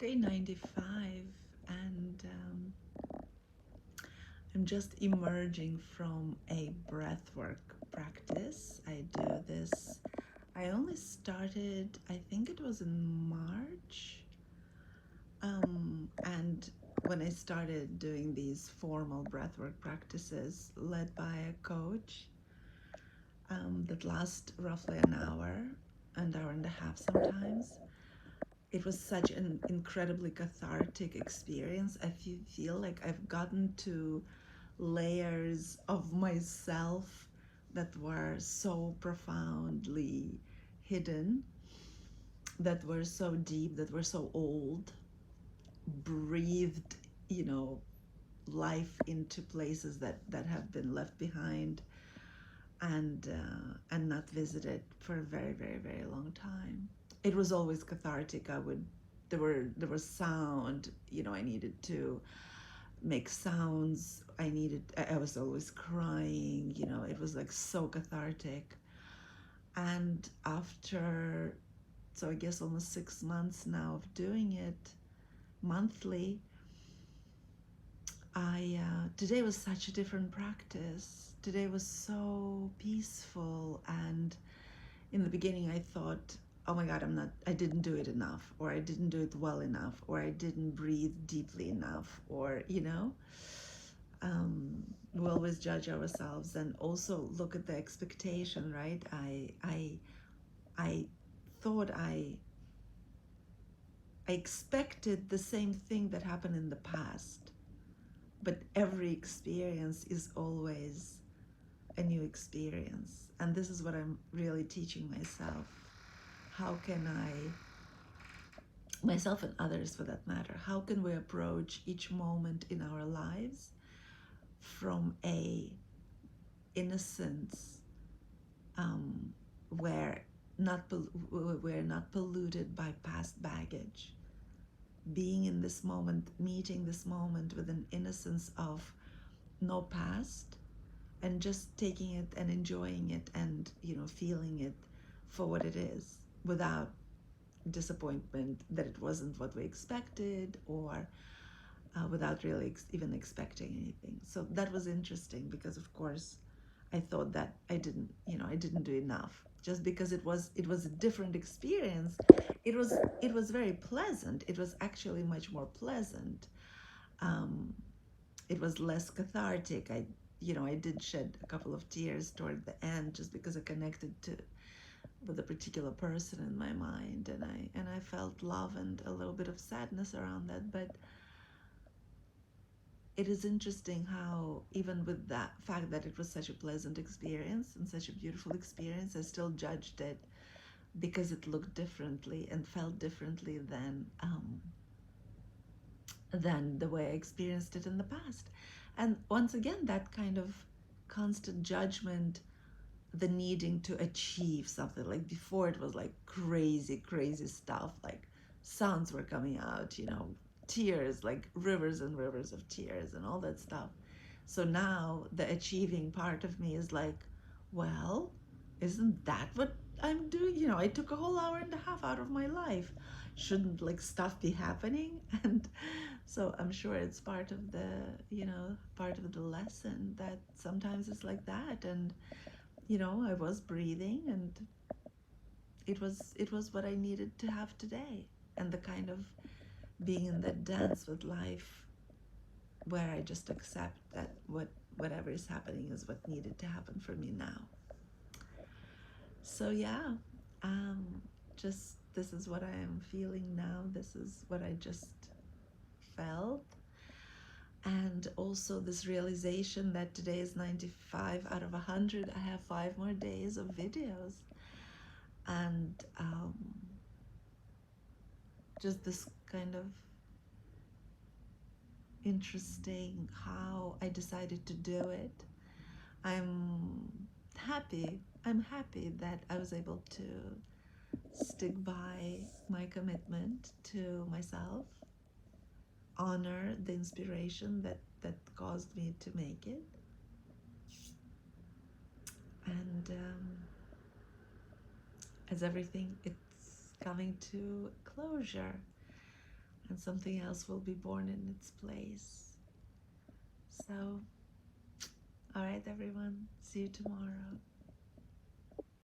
day 95, and I'm just emerging from a breathwork practice. I do this, I only started, I think it was in March. And when I started doing these formal breathwork practices led by a coach that last roughly an hour and a half sometimes, it was such an incredibly cathartic experience. I feel like I've gotten to layers of myself that were so profoundly hidden, that were so deep, that were so old, breathed, you know, life into places that have been left behind and not visited for a very, very, very long time. It was always cathartic. There was sound, I needed to make sounds. I was always crying, it was like so cathartic. And after, so I guess almost 6 months now of doing it monthly, today was such a different practice. Today was so peaceful, and in the beginning I thought, oh my God, I didn't do it enough, or I didn't do it well enough, or I didn't breathe deeply enough, or, we always judge ourselves and also look at the expectation, right? I thought I expected the same thing that happened in the past, but every experience is always a new experience. And this is what I'm really teaching myself. How can myself and others for that matter, how can we approach each moment in our lives from a innocence, where we're not polluted by past baggage, being in this moment, meeting this moment with an innocence of no past, and just taking it and enjoying it and feeling it for what it is, without disappointment that it wasn't what we expected, or without really even expecting anything. So that was interesting, because of course I thought that I didn't do enough, just because it was a different experience. It was very pleasant. It was actually much more pleasant. um, it was less cathartic. I did shed a couple of tears toward the end, just because I connected with a particular person in my mind, and I felt love and a little bit of sadness around that. But it is interesting how, even with that fact that it was such a pleasant experience and such a beautiful experience, I still judged it, because it looked differently and felt differently than the way I experienced it in the past. And once again, that kind of constant judgment, the needing to achieve something. Like before, it was like crazy, crazy stuff. Like sounds were coming out, tears, like rivers and rivers of tears and all that stuff. So now the achieving part of me is like, well, isn't that what I'm doing? I took a whole hour and a half out of my life. Shouldn't like stuff be happening? And so I'm sure it's part of the lesson, that sometimes it's like that. And I was breathing, and it was what I needed to have today, and the kind of being in that dance with life, where I just accept that whatever is happening is what needed to happen for me now. So yeah, just this is what I am feeling now. This is what I just felt. And also this realization that today is 95 out of 100. I have 5 more days of videos. And just this kind of interesting how I decided to do it. I'm happy that I was able to stick by my commitment to myself, honor the inspiration that caused me to make it, and as everything, it's coming to closure. and something else will be born in its place. So, all right, everyone, see you tomorrow.